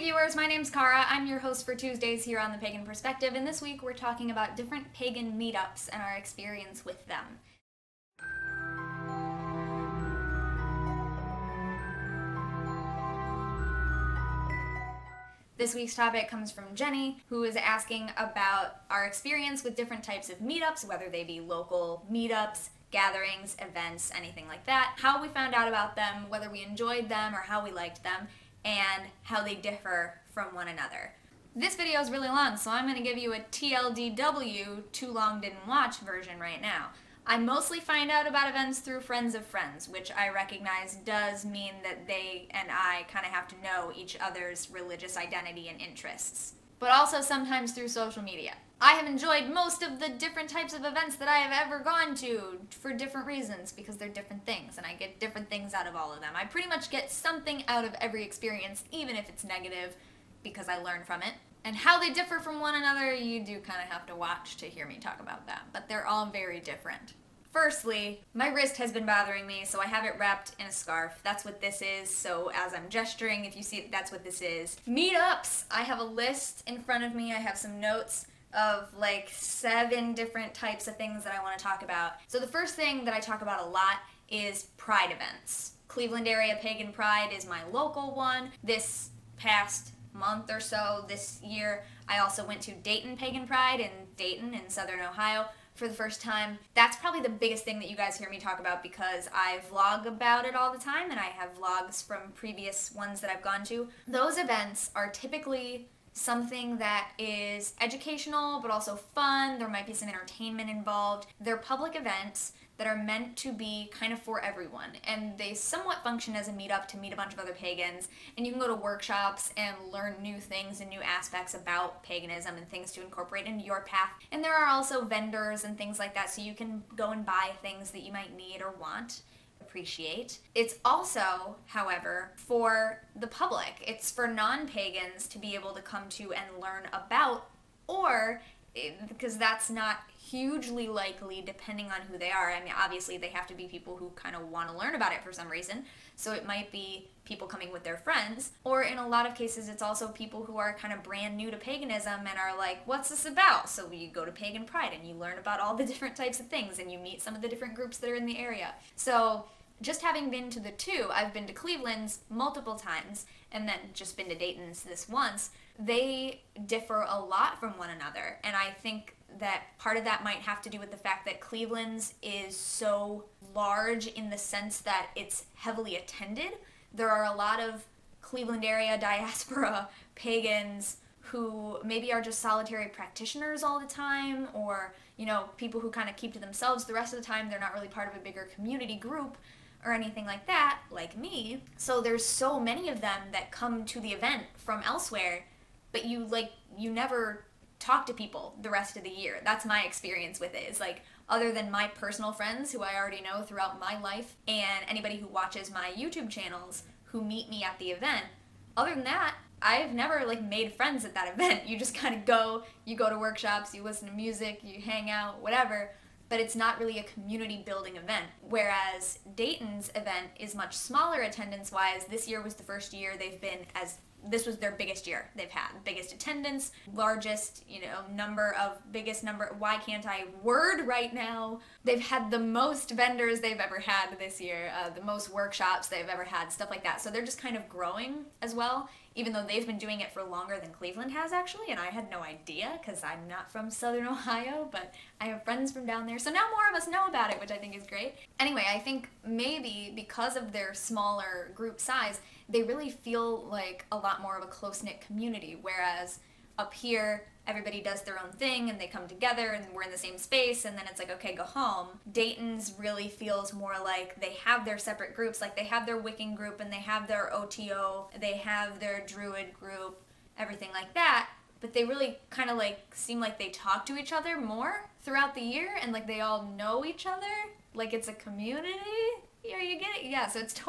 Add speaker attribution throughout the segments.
Speaker 1: viewers, my name's Cara. I'm your host for Tuesdays here on the Pagan Perspective, and this week we're talking about different pagan meetups and our experience with them. This week's topic comes from Jenny, who is asking about our experience with different types of meetups, whether they be local meetups, gatherings, events, anything like that, how we found out about them, whether we enjoyed them or how we liked them, and how they differ from one another. This video is really long, so I'm going to give you a TLDW, too long didn't watch version right now. I mostly find out about events through friends of friends, which I recognize does mean that they and I kind of have to know each other's religious identity and interests. But also sometimes through social media. I have enjoyed most of the different types of events that I have ever gone to for different reasons, because they're different things, and I get different things out of all of them. I pretty much get something out of every experience, even if it's negative, because I learn from it. And how they differ from one another, you do kind of have to watch to hear me talk about that, but they're all very different. Firstly, my wrist has been bothering me, so I have it wrapped in a scarf. That's what this is, so as I'm gesturing, if you see it, that's what this is. Meetups! I have a list in front of me, I have some notes of like 7 different types of things that I want to talk about. So the first thing that I talk about a lot is pride events. Cleveland area Pagan Pride is my local one. This past month or so, this year, I also went to Dayton Pagan Pride in Dayton in Southern Ohio for the first time. That's probably the biggest thing that you guys hear me talk about because I vlog about it all the time and I have vlogs from previous ones that I've gone to. Those events are typically something that is educational but also fun. There might be some entertainment involved. They're public events that are meant to be kind of for everyone, and they somewhat function as a meetup to meet a bunch of other pagans, and you can go to workshops and learn new things and new aspects about paganism and things to incorporate into your path. And there are also vendors and things like that, so you can go and buy things that you might need or want, appreciate. It's also, however, for the public. It's for non-pagans to be able to come to and learn about, or because that's not hugely likely depending on who they are. I mean, obviously they have to be people who kind of want to learn about it for some reason, so it might be people coming with their friends, or in a lot of cases it's also people who are kind of brand new to paganism and are like, what's this about? So you go to Pagan Pride and you learn about all the different types of things and you meet some of the different groups that are in the area. So just having been to the two, I've been to Cleveland's multiple times and then just been to Dayton's this once, they differ a lot from one another. And I think that part of that might have to do with the fact that Cleveland's is so large in the sense that it's heavily attended. There are a lot of Cleveland area diaspora pagans who maybe are just solitary practitioners all the time, or, you know, people who kind of keep to themselves the rest of the time. They're not really part of a bigger community group or anything like that, like me. So there's so many of them that come to the event from elsewhere, but you never talk to people the rest of the year. That's my experience with it. Is like, other than my personal friends who I already know throughout my life and anybody who watches my YouTube channels who meet me at the event, other than that, I've never made friends at that event. You just kind of go, you go to workshops, you listen to music, you hang out, whatever, but it's not really a community building event. Whereas Dayton's event is much smaller attendance wise. This year was the first year they've been this was their biggest year they've had. Biggest attendance, largest, biggest number, why can't I word right now? They've had the most vendors they've ever had this year, the most workshops they've ever had, stuff like that. So they're just kind of growing as well, even though they've been doing it for longer than Cleveland has actually, and I had no idea because I'm not from Southern Ohio, but I have friends from down there, so now more of us know about it, which I think is great. Anyway, I think maybe because of their smaller group size, they really feel like a lot more of a close-knit community, whereas up here, everybody does their own thing and they come together and we're in the same space and then it's like, okay, go home. Dayton's really feels more like they have their separate groups, like they have their Wiccan group and they have their OTO, they have their Druid group, everything like that, but they really kind of seem like they talk to each other more throughout the year and like they all know each other, like it's a community. Here you get it? Yeah, so it's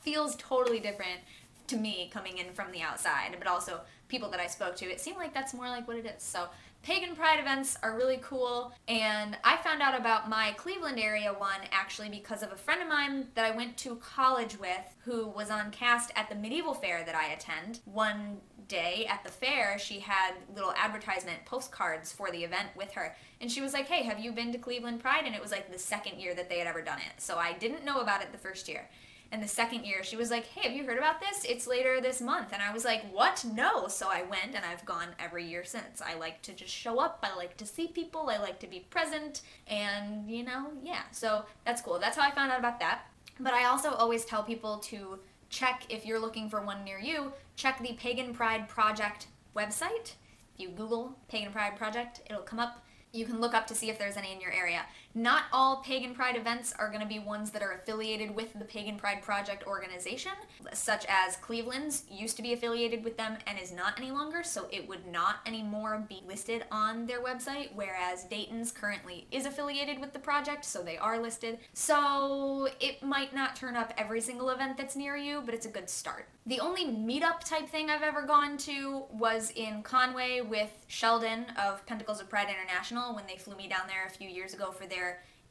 Speaker 1: feels totally different to me coming in from the outside, but also people that I spoke to, it seemed like that's more like what it is. So Pagan Pride events are really cool, and I found out about my Cleveland area one actually because of a friend of mine that I went to college with who was on cast at the medieval fair that I attend. One day at the fair, she had little advertisement postcards for the event with her, and she was like, hey, have you been to Cleveland Pride? And it was like the second year that they had ever done it, so I didn't know about it the first year. And the second year, she was like, hey, have you heard about this? It's later this month. And I was like, what? No. So I went, and I've gone every year since. I like to just show up. I like to see people. I like to be present. And, yeah. So that's cool. That's how I found out about that. But I also always tell people to check, if you're looking for one near you, check the Pagan Pride Project website. If you Google Pagan Pride Project, it'll come up. You can look up to see if there's any in your area. Not all Pagan Pride events are going to be ones that are affiliated with the Pagan Pride Project organization, such as Cleveland's used to be affiliated with them and is not any longer, so it would not anymore be listed on their website, whereas Dayton's currently is affiliated with the project, so they are listed. So it might not turn up every single event that's near you, but it's a good start. The only meetup type thing I've ever gone to was in Conway with Sheldon of Pentacles of Pride International when they flew me down there a few years ago for their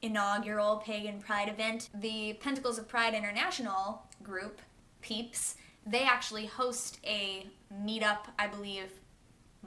Speaker 1: inaugural Pagan Pride event. The Pentacles of Pride International group, Peeps, they actually host a meetup, I believe,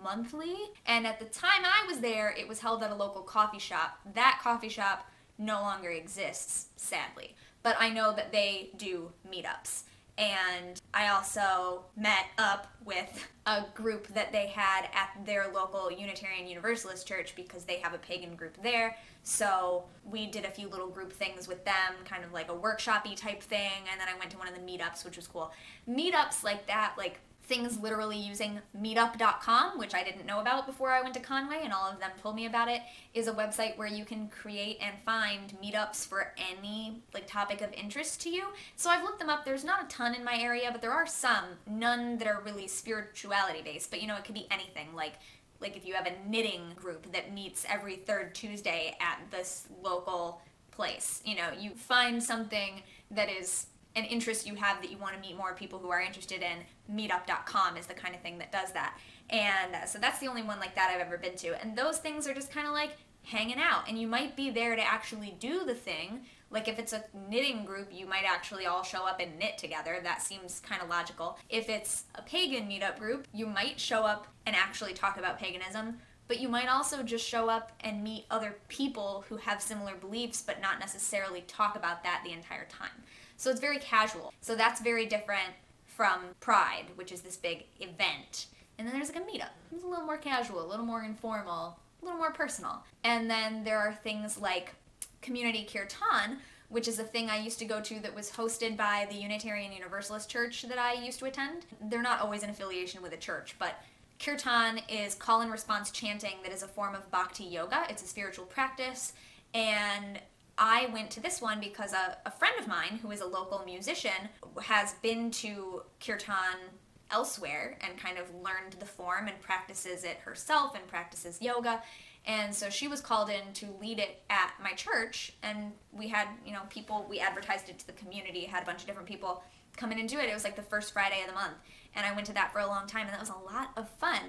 Speaker 1: monthly. And at the time I was there, it was held at a local coffee shop. That coffee shop no longer exists, sadly. But I know that they do meetups. And I also met up with a group that they had at their local Unitarian Universalist church because they have a pagan group there. So we did a few little group things with them, kind of like a workshop-y type thing, and then I went to one of the meetups, which was cool. Meetups like that, like things literally using meetup.com, which I didn't know about before I went to Conway, and all of them told me about it, is a website where you can create and find meetups for any like topic of interest to you. So I've looked them up. There's not a ton in my area, but there are some, none that are really spirituality based, but it could be anything, like if you have a knitting group that meets every third Tuesday at this local place, you find something that is an interest you have that you want to meet more people who are interested in. Meetup.com is the kind of thing that does that. And so that's the only one like that I've ever been to. And those things are just kind of like hanging out. And you might be there to actually do the thing. Like if it's a knitting group, you might actually all show up and knit together. That seems kind of logical. If it's a pagan meetup group, you might show up and actually talk about paganism. But you might also just show up and meet other people who have similar beliefs, but not necessarily talk about that the entire time. So it's very casual. So that's very different from Pride, which is this big event. And then there's like a meetup. It's a little more casual, a little more informal, a little more personal. And then there are things like Community Kirtan, which is a thing I used to go to that was hosted by the Unitarian Universalist church that I used to attend. They're not always in affiliation with a church, but Kirtan is call and response chanting that is a form of bhakti yoga. It's a spiritual practice, and I went to this one because a friend of mine who is a local musician has been to Kirtan elsewhere and kind of learned the form and practices it herself and practices yoga. And so she was called in to lead it at my church, and we had, people, we advertised it to the community, had a bunch of different people come in and do it. It was like the first Friday of the month, and I went to that for a long time, and that was a lot of fun.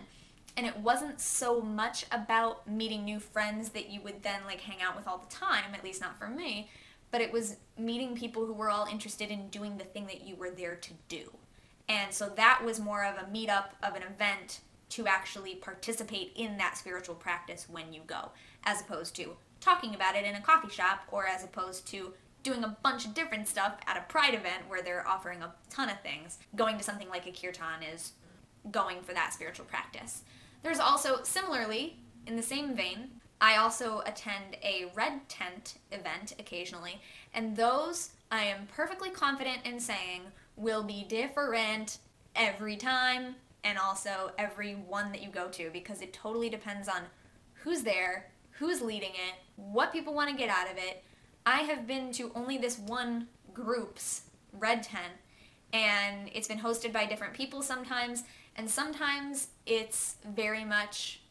Speaker 1: And it wasn't so much about meeting new friends that you would then like hang out with all the time, at least not for me, but it was meeting people who were all interested in doing the thing that you were there to do. And so that was more of a meetup of an event to actually participate in that spiritual practice when you go, as opposed to talking about it in a coffee shop, or as opposed to doing a bunch of different stuff at a Pride event where they're offering a ton of things. Going to something like a kirtan is going for that spiritual practice. There's also, similarly, in the same vein, I also attend a red tent event occasionally, and those I am perfectly confident in saying will be different every time, and also every one that you go to, because it totally depends on who's there, who's leading it, what people want to get out of it. I have been to only this one group's red tent, and it's been hosted by different people sometimes, and sometimes it's very much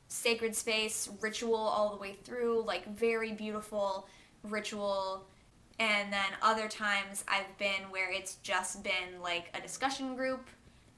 Speaker 1: sacred space, ritual all the way through, like very beautiful ritual. And then other times I've been where it's just been like a discussion group,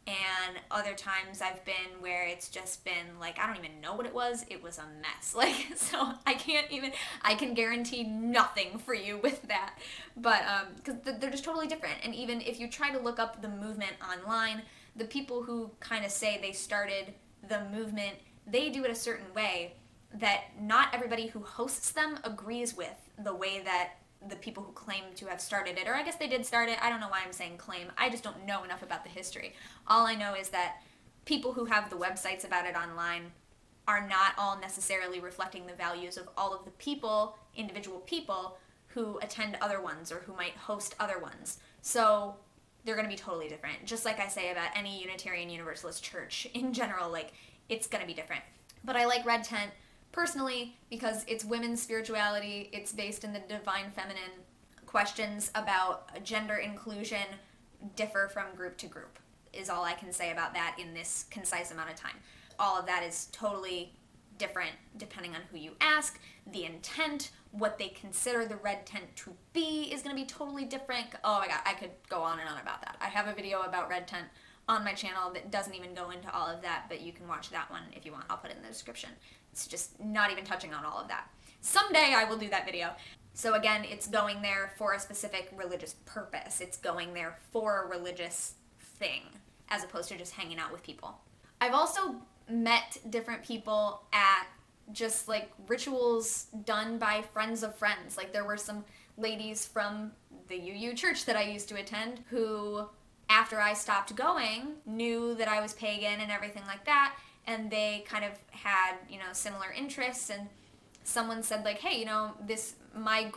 Speaker 1: And other times I've been where it's just been like, I don't even know what it was a mess. Like, so I can guarantee nothing for you with that. But because they're just totally different. And even if you try to look up the movement online, the people who kind of say they started the movement, they do it a certain way that not everybody who hosts them agrees with the way that the people who claim to have started it, or I guess they did start it. I don't know why I'm saying claim. I just don't know enough about the history. All I know is that people who have the websites about it online are not all necessarily reflecting the values of all of the people, individual people, who attend other ones or who might host other ones. So they're going to be totally different. Just like I say about any Unitarian Universalist church in general, like, it's going to be different. But I like Red Tent personally because it's women's spirituality, it's based in the divine feminine. Questions about gender inclusion differ from group to group, is all I can say about that in this concise amount of time. All of that is totally different depending on who you ask. The intent, what they consider the Red Tent to be, is going to be totally different. Oh my god, I could go on and on about that. I have a video about Red Tent on my channel that doesn't even go into all of that, but you can watch that one if you want. I'll put it in the description. It's just not even touching on all of that. Someday I will do that video. So again, it's going there for a specific religious purpose. It's going there for a religious thing, as opposed to just hanging out with people. I've also met different people at just like rituals done by friends of friends. Like there were some ladies from the UU church that I used to attend who, after I stopped going, knew that I was pagan and everything like that, and they kind of had, similar interests, and someone said like, hey, my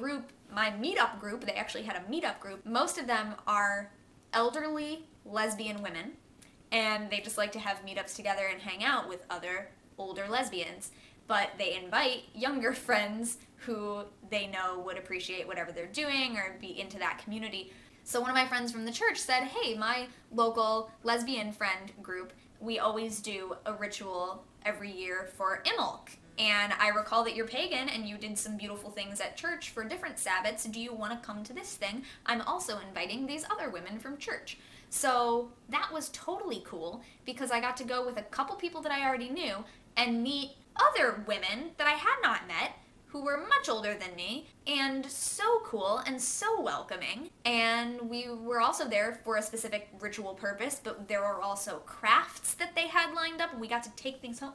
Speaker 1: meetup group, they actually had a meetup group, most of them are elderly lesbian women, and they just like to have meetups together and hang out with other older lesbians, but they invite younger friends who they know would appreciate whatever they're doing or be into that community. So one of my friends from the church said, hey, my local lesbian friend group, we always do a ritual every year for Imbolc. And I recall that you're pagan and you did some beautiful things at church for different Sabbats. Do you want to come to this thing? I'm also inviting these other women from church. So that was totally cool because I got to go with a couple people that I already knew and meet other women that I had not met who were much older than me, and so cool and so welcoming. And we were also there for a specific ritual purpose, but there were also crafts that they had lined up. We got to take things home.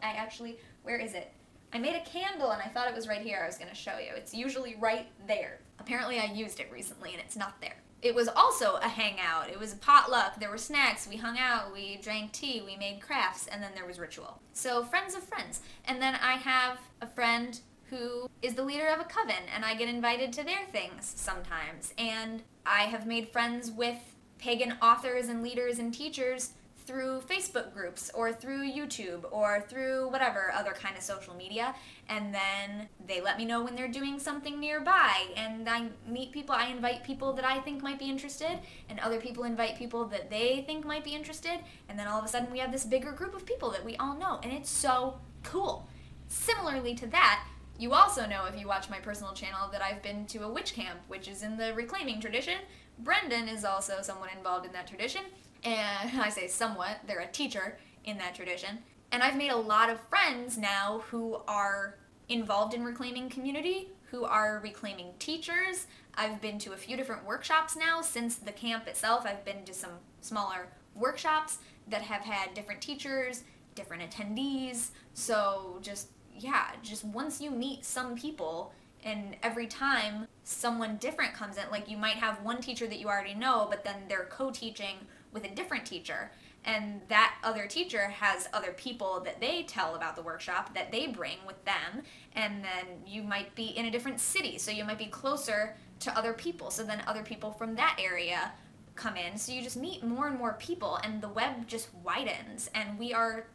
Speaker 1: Where is it? I made a candle and I thought it was right here. I was going to show you. It's usually right there. Apparently I used it recently and it's not there. It was also a hangout. It was a potluck. There were snacks. We hung out. We drank tea. We made crafts. And then there was ritual. So friends of friends. And then I have a friend who is the leader of a coven, and I get invited to their things sometimes. And I have made friends with pagan authors and leaders and teachers through Facebook groups or through YouTube or through whatever other kind of social media, and then they let me know when they're doing something nearby, and I meet people, I invite people that I think might be interested, and other people invite people that they think might be interested, and then all of a sudden we have this bigger group of people that we all know, and it's so cool. Similarly to that, you also know, if you watch my personal channel, that I've been to a witch camp, which is in the reclaiming tradition. Brendan is also someone involved in that tradition, and I say somewhat, they're a teacher in that tradition. And I've made a lot of friends now who are involved in reclaiming community, who are reclaiming teachers. I've been to a few different workshops now since the camp itself. I've been to some smaller workshops that have had different teachers, different attendees. So just once you meet some people, and every time someone different comes in, like you might have one teacher that you already know, but then they're co-teaching with a different teacher, and that other teacher has other people that they tell about the workshop that they bring with them, and then you might be in a different city, so you might be closer to other people, so then other people from that area come in, so you just meet more and more people, and the web just widens, and we are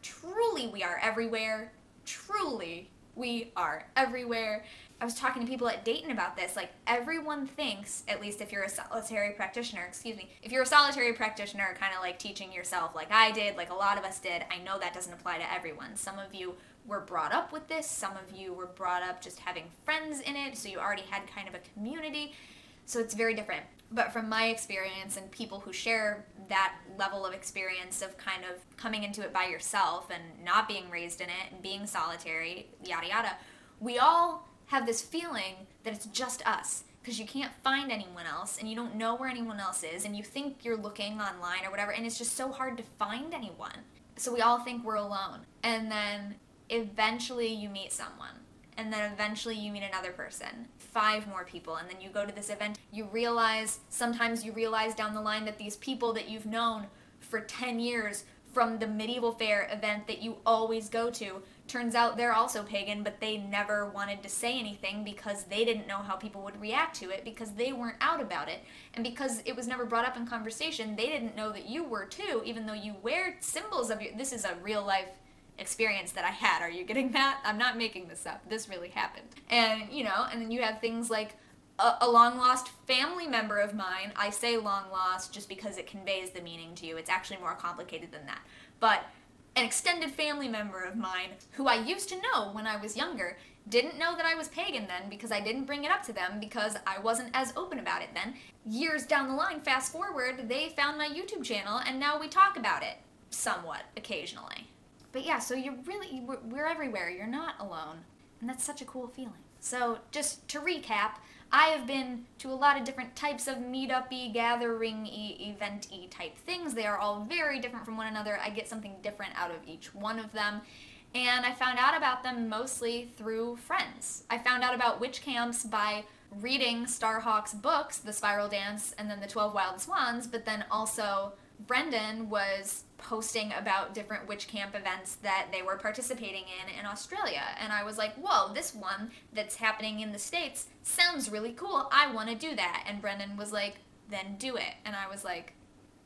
Speaker 1: everywhere. Truly, we are everywhere. I was talking to people at Dayton about this. Like, everyone thinks, at least if you're a solitary practitioner, if you're a solitary practitioner kind of like teaching yourself like I did, like a lot of us did, I know that doesn't apply to everyone. Some of you were brought up with this. Some of you were brought up just having friends in it, so you already had kind of a community. So it's very different. But from my experience and people who share that level of experience of kind of coming into it by yourself and not being raised in it and being solitary, yada yada, we all have this feeling that it's just us because you can't find anyone else and you don't know where anyone else is and you think you're looking online or whatever and it's just so hard to find anyone. So we all think we're alone. And then eventually you meet someone. And then eventually you meet another person, 5 more people, and then you go to this event. Sometimes you realize down the line that these people that you've known for 10 years from the medieval fair event that you always go to, turns out they're also pagan, but they never wanted to say anything because they didn't know how people would react to it because they weren't out about it. And because it was never brought up in conversation, they didn't know that you were too, even though you wear symbols of your... This is a real life experience that I had. Are you getting that? I'm not making this up. This really happened. And, and then you have things like a long-lost family member of mine. I say long-lost just because it conveys the meaning to you. It's actually more complicated than that. But an extended family member of mine who I used to know when I was younger didn't know that I was pagan then because I didn't bring it up to them because I wasn't as open about it then. Years down the line, fast forward, they found my YouTube channel and now we talk about it somewhat occasionally. But yeah, so we're everywhere. You're not alone. And that's such a cool feeling. So just to recap, I have been to a lot of different types of meetup-y, gathering-y, event-y type things. They are all very different from one another. I get something different out of each one of them. And I found out about them mostly through friends. I found out about witch camps by reading Starhawk's books, The Spiral Dance and then The 12 Wild Swans, but then also Brendan was posting about different witch camp events that they were participating in Australia. And I was like, whoa, this one that's happening in the States sounds really cool. I want to do that. And Brendan was like, then do it. And I was like,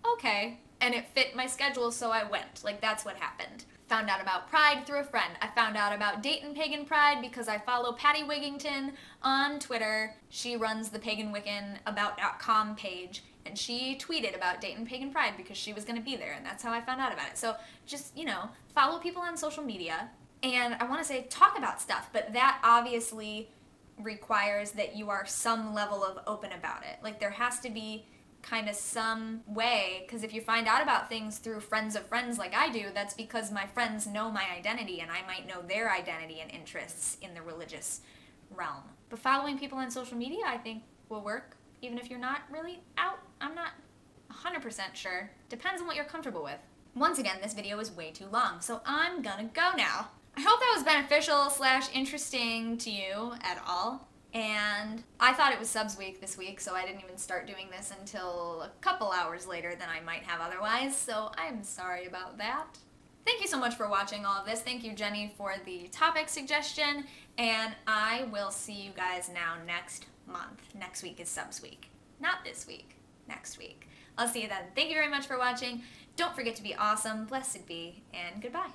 Speaker 1: okay. And it fit my schedule, so I went. Like, that's what happened. Found out about Pride through a friend. I found out about Dayton Pagan Pride because I follow Patty Wigington on Twitter. She runs the paganwiccan.about.com page. And she tweeted about Dayton Pagan Pride because she was going to be there, and that's how I found out about it. So just, follow people on social media. And I want to say talk about stuff, but that obviously requires that you are some level of open about it. Like, there has to be kind of some way, because if you find out about things through friends of friends like I do, that's because my friends know my identity, and I might know their identity and interests in the religious realm. But following people on social media, I think, will work. Even if you're not really out, I'm not 100% sure. Depends on what you're comfortable with. Once again, this video is way too long, so I'm gonna go now. I hope that was beneficial / interesting to you at all. And I thought it was subs week this week, so I didn't even start doing this until a couple hours later than I might have otherwise, so I'm sorry about that. Thank you so much for watching all of this. Thank you, Jenny, for the topic suggestion, and I will see you guys now next month. Next week is subs week. Not this week. Next week. I'll see you then. Thank you very much for watching. Don't forget to be awesome, blessed be, and goodbye.